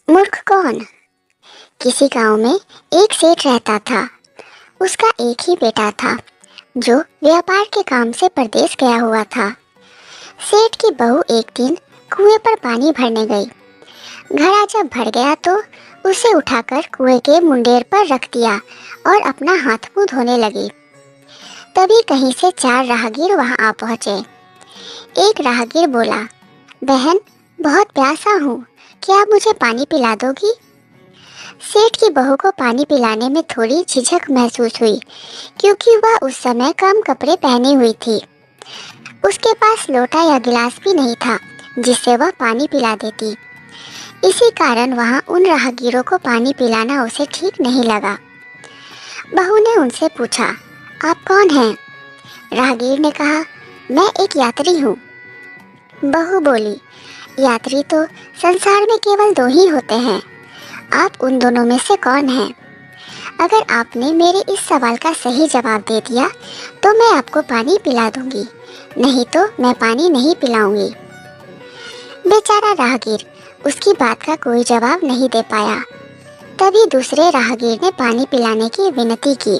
मूर्ख कौन। किसी गांव में एक सेठ रहता था। उसका एक ही बेटा था जो व्यापार के काम से परदेश गया हुआ था। सेठ की बहू एक दिन कुएं पर पानी भरने गई। घड़ा जब भर गया तो उसे उठाकर कुएं के मुंडेर पर रख दिया और अपना हाथ मुंह धोने लगी। तभी कहीं से 4 राहगीर वहां आ पहुंचे। एक राहगीर बोला, बहन, बहुत प्यासा हूँ, क्या आप मुझे पानी पिला दोगी? सेठ की बहू को पानी पिलाने में थोड़ी झिझक महसूस हुई, क्योंकि वह उस समय कम कपड़े पहनी हुई थी। उसके पास लोटा या गिलास भी नहीं था जिससे वह पानी पिला देती। इसी कारण वहां उन राहगीरों को पानी पिलाना उसे ठीक नहीं लगा। बहू ने उनसे पूछा, आप कौन हैं? राहगीर ने कहा, मैं एक यात्री हूँ। बहू बोली, यात्री तो संसार में केवल 2 ही होते हैं, आप उन दोनों में से कौन हैं? अगर आपने मेरे इस सवाल का सही जवाब दे दिया तो मैं आपको पानी पिला दूंगी, नहीं तो मैं पानी नहीं पिलाऊंगी। बेचारा राहगीर उसकी बात का कोई जवाब नहीं दे पाया। तभी दूसरे राहगीर ने पानी पिलाने की विनती की।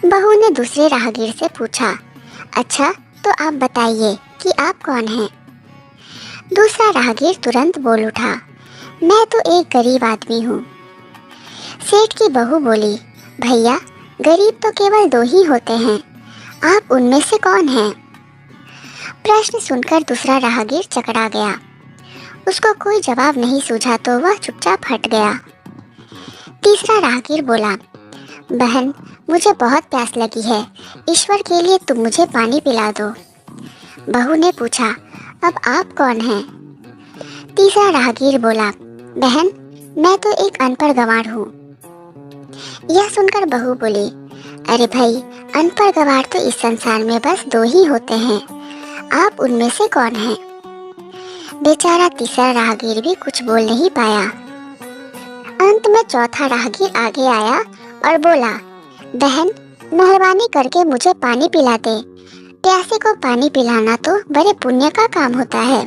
बहू ने दूसरे राहगीर से पूछा, अच्छा तो आप बताइए कि आप कौन हैं? दूसरा राहगीर तुरंत बोल उठा, मैं तो एक गरीब आदमी हूँ। सेठ की बहू बोली, भैया, गरीब तो केवल 2 ही होते हैं, आप उनमें से कौन हैं? प्रश्न सुनकर दूसरा राहगीर चकरा गया। उसको कोई जवाब नहीं सूझा तो वह चुपचाप हट गया। तीसरा राहगीर बोला, बहन, मुझे बहुत प्यास लगी है, ईश्वर के लिए तुम मुझे पानी पिला दो। बहू ने पूछा, अब आप कौन हैं? तीसरा राहगीर बोला, बहन, मैं तो एक अनपढ़ गंवार हूँ। यह सुनकर बहू बोली, अरे भाई, अनपढ़ गंवार तो इस संसार में बस 2 ही होते हैं, आप उनमें से कौन हैं? बेचारा तीसरा राहगीर भी कुछ बोल नहीं पाया। अंत में चौथा राहगीर आगे आया और बोला, बहन, मेहरबानी करके मुझे पानी पिला दे, प्यासे को पानी पिलाना तो बड़े पुण्य का काम होता है।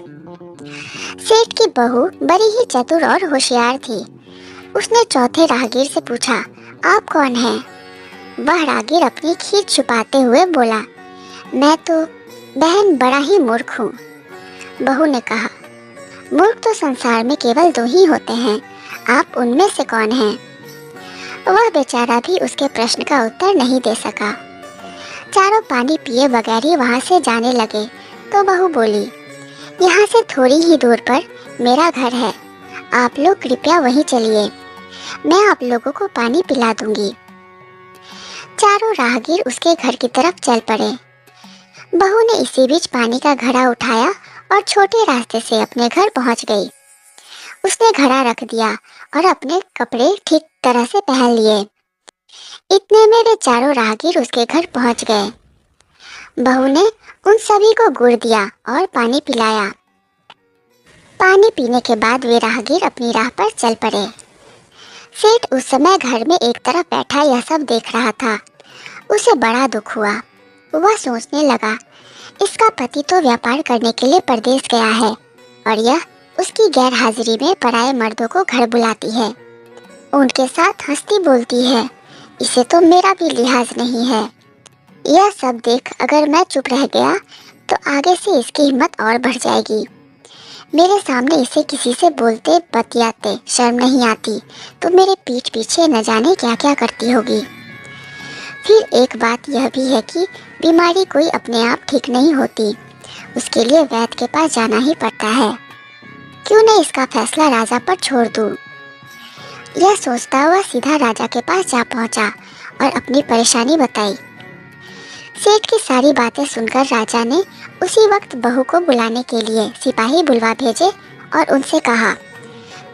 सेठ की बहू बड़ी ही चतुर और होशियार थी। उसने चौथे राहगीर से पूछा, आप कौन हैं? वह राहगीर अपनी खीर छुपाते हुए बोला, मैं तो बहन बड़ा ही मूर्ख हूँ। बहू ने कहा, मूर्ख तो संसार में केवल 2 ही होते हैं, आप उनमें से कौन हैं? वह बेचारा भी उसके प्रश्न का उत्तर नहीं दे सका। चारों पानी पिए बगैर ही वहाँ से जाने लगे तो बहू बोली, यहाँ से थोड़ी ही दूर पर मेरा घर है, आप लोग कृपया वहीं चलिए, मैं आप लोगों को पानी पिला दूंगी। चारों राहगीर उसके घर की तरफ चल पड़े। बहू ने इसी बीच पानी का घड़ा उठाया और छोटे रास्ते से अपने घर पहुंच गई। उसने घड़ा रख दिया और अपने कपड़े ठीक तरह से पहन लिए। इतने में वे चारों राहगीर उसके घर पहुंच गए। बहू ने उन सभी को गुड़ दिया और पानी पिलाया। पानी पीने के बाद वे राहगीर अपनी राह पर चल पड़े। सेठ उस समय घर में एक तरफ बैठा यह सब देख रहा था। उसे बड़ा दुख हुआ। वह सोचने लगा, इसका पति तो व्यापार करने के लिए परदेश गया है और यह उसकी गैर हाजिरी में पराये मर्दों को घर बुलाती है, उनके साथ हंसती बोलती है, इसे तो मेरा भी लिहाज नहीं है। यह सब देख अगर मैं चुप रह गया तो आगे से इसकी हिम्मत और बढ़ जाएगी। मेरे सामने इसे किसी से बोलते बतियाते शर्म नहीं आती तो मेरे पीठ पीछे न जाने क्या क्या करती होगी। फिर एक बात यह भी है कि बीमारी कोई अपने आप ठीक नहीं होती, उसके लिए वैद्य के पास जाना ही पड़ता है। क्यों न इसका फैसला राजा पर छोड़ दूं। यह सोचता हुआ सीधा राजा के पास जा पहुंचा और अपनी परेशानी बताई। सेठ की सारी बातें सुनकर राजा ने उसी वक्त बहू को बुलाने के लिए सिपाही बुलवा भेजे और उनसे कहा,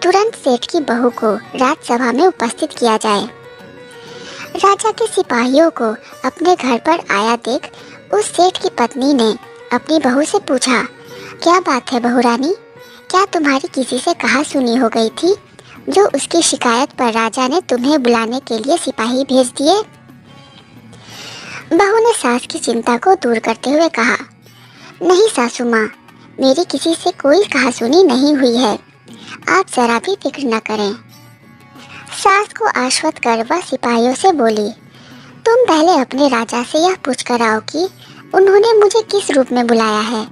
तुरंत सेठ की बहू को राजसभा में उपस्थित किया जाए। राजा के सिपाहियों को अपने घर पर आया देख उस सेठ की पत्नी ने अपनी बहू से पूछा, क्या बात है बहू रानी, क्या तुम्हारी किसी से कहा सुनी हो गई थी जो उसकी शिकायत पर राजा ने तुम्हें बुलाने के लिए सिपाही भेज दिए? बहू ने सास की चिंता को दूर करते हुए कहा, नहीं सासू माँ, मेरी किसी से कोई कहासुनी नहीं हुई है, आप जरा भी फिक्र न करें। सास को आश्वस्त कर वह सिपाहियों से बोली, तुम पहले अपने राजा से यह पूछ कर आओ कि उन्होंने मुझे किस रूप में बुलाया है,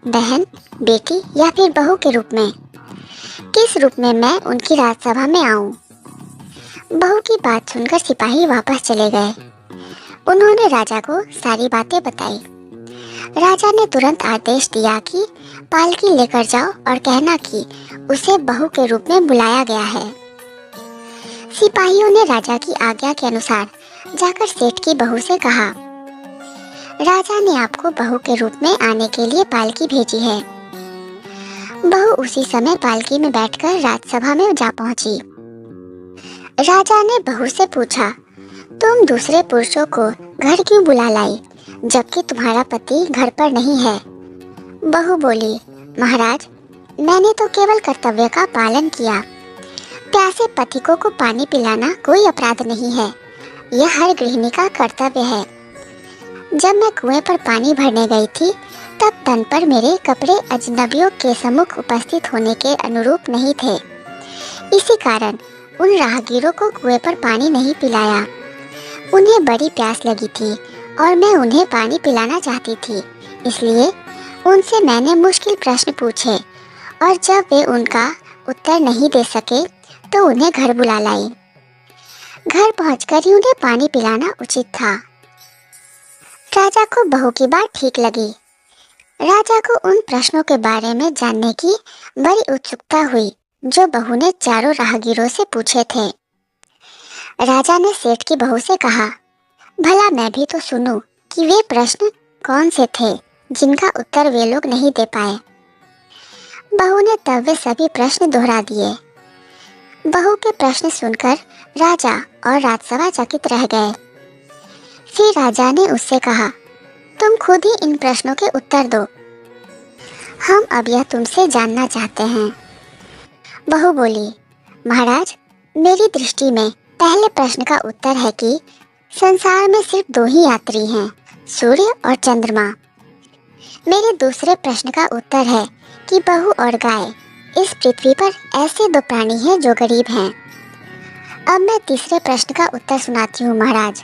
बहन, बेटी या फिर बहू के रूप में। किस रूप में मैं उनकी राजसभा में आऊं। बहू की बात सुनकर सिपाही वापस चले गए। उन्होंने राजा को सारी बातें बताई। राजा ने तुरंत आदेश दिया कि पालकी लेकर जाओ और कहना कि उसे बहू के रूप में बुलाया गया है। सिपाहियों ने राजा की आज्ञा के अनुसार जाकर सेठ की बहू से कहा, राजा ने आपको बहू के रूप में आने के लिए पालकी भेजी है। बहू उसी समय पालकी में बैठकर राजसभा में जा पहुंची। राजा ने बहू से पूछा, तुम दूसरे पुरुषों को घर क्यों बुला लाई जबकि तुम्हारा पति घर पर नहीं है। बहू बोली, महाराज, मैंने तो केवल कर्तव्य का पालन किया। प्यासे पति को पानी पिलाना कोई अपराध नहीं है, यह हर गृहिणी का कर्तव्य है। जब मैं कुएं पर पानी भरने गई थी तब तन पर मेरे कपड़े अजनबियों के सम्मुख उपस्थित होने के अनुरूप नहीं थे। इसी कारण उन राहगीरों को कुएं पर पानी नहीं पिलाया। उन्हें बड़ी प्यास लगी थी और मैं उन्हें पानी पिलाना चाहती थी, इसलिए उनसे मैंने मुश्किल प्रश्न पूछे और जब वे उनका उत्तर नहीं दे सके तो उन्हें घर बुला लाई। घर पहुंचकर ही उन्हें पानी पिलाना उचित था। राजा को बहू की बात ठीक लगी। राजा को उन प्रश्नों के बारे में जानने की बड़ी उत्सुकता हुई जो बहू ने चारों राहगीरों से पूछे थे। राजा ने सेठ की बहू से कहा, भला मैं भी तो सुनूं कि वे प्रश्न कौन से थे जिनका उत्तर वे लोग नहीं दे पाए। बहू ने तब वे सभी प्रश्न दोहरा दिए। बहू के प्रश्न सुनकर राजा और राजसभा चकित रह गए। फिर राजा ने उससे कहा, तुम खुद ही इन प्रश्नों के उत्तर दो, हम अब यह तुमसे जानना चाहते हैं। बहू बोली, महाराज, मेरी दृष्टि में पहले प्रश्न का उत्तर है कि संसार में सिर्फ दो ही यात्री हैं, सूर्य और चंद्रमा। मेरे दूसरे प्रश्न का उत्तर है कि बहू और गाय इस पृथ्वी पर ऐसे दो प्राणी हैं जो गरीब हैं। अब मैं तीसरे प्रश्न का उत्तर सुनाती हूँ महाराज।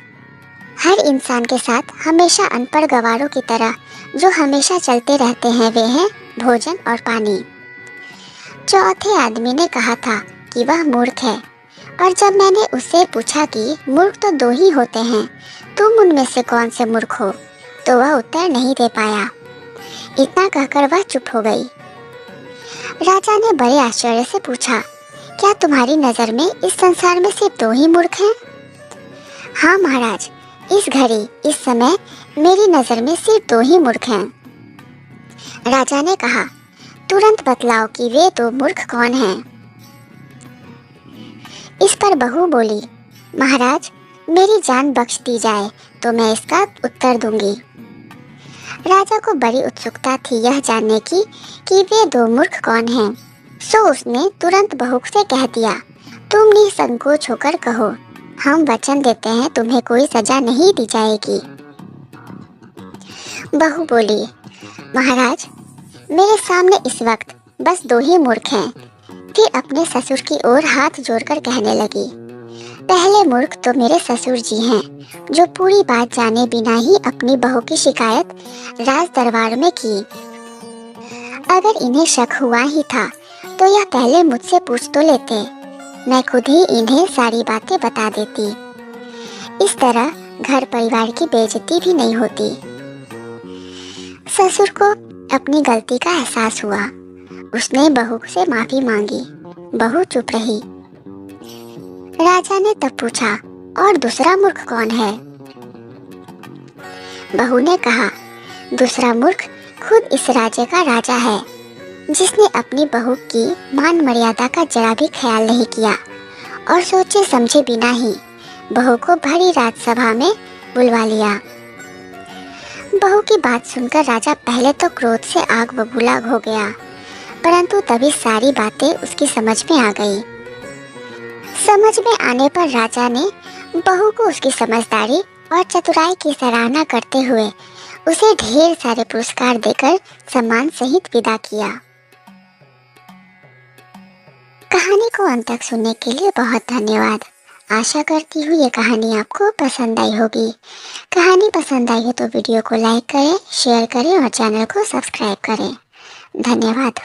हर इंसान के साथ हमेशा अनपढ़ गवारों की तरह जो हमेशा चलते रहते हैं वे हैं भोजन और पानी। चौथे आदमी ने कहा था कि वह मूर्ख है और जब मैंने उससे पूछा कि मूर्ख तो दो ही होते हैं, तुम उनमें से कौन से मूर्ख हो, तो वह उत्तर नहीं दे पाया। इतना कहकर वह चुप हो गई। राजा ने बड़े आश्चर्य से पूछा, क्या तुम्हारी नज़र में इस संसार में सिर्फ दो ही मूर्ख हैं? हाँ महाराज, इस घड़ी इस समय मेरी नज़र में सिर्फ दो ही मूर्ख हैं। राजा ने कहा, तुरंत बतलाओ कि वे दो मूर्ख कौन हैं। इस पर बहू बोली, महाराज, मेरी जान बख्श दी जाए तो मैं इसका उत्तर दूंगी। राजा को बड़ी उत्सुकता थी यह जानने की कि वे दो मूर्ख कौन हैं, सो उसने तुरंत बहू से कह दिया, तुम निसंकोच होकर कहो, हम वचन देते हैं तुम्हें कोई सजा नहीं दी जाएगी। बहू बोली, महाराज, मेरे सामने इस वक्त बस दो ही मूर्ख हैं। फिर अपने ससुर की ओर हाथ जोड़कर कहने लगी, पहले मूर्ख तो मेरे ससुर जी हैं जो पूरी बात जाने बिना ही अपनी बहू की शिकायत राज दरबार में की। अगर इन्हें शक हुआ ही था तो यह पहले मुझसे पूछ तो लेते, मैं खुद ही इन्हें सारी बातें बता देती। इस तरह घर परिवार की बेइज्जती भी नहीं होती। ससुर को अपनी गलती का एहसास हुआ। उसने बहू से माफी मांगी। बहू चुप रही। राजा ने तब पूछा, और दूसरा मूर्ख कौन है? बहू ने कहा, दूसरा मूर्ख खुद इस राज्य का राजा है, जिसने अपनी बहू की मान मर्यादा का जरा भी ख्याल नहीं किया और सोचे समझे बिना ही बहू को भरी राजसभा में बुलवा लिया। बहू की बात सुनकर राजा पहले तो क्रोध से आग बबूला हो गया, परंतु तभी सारी बातें उसकी समझ में आ गई। समझ में आने पर राजा ने बहू को उसकी समझदारी और चतुराई की सराहना करते हुए उसे ढेर सारे पुरस्कार देकर सम्मान सहित विदा किया। को अंत तक सुनने के लिए बहुत धन्यवाद। आशा करती हूँ ये कहानी आपको पसंद आई होगी। कहानी पसंद आई हो तो वीडियो को लाइक करें, शेयर करें और चैनल को सब्सक्राइब करें। धन्यवाद।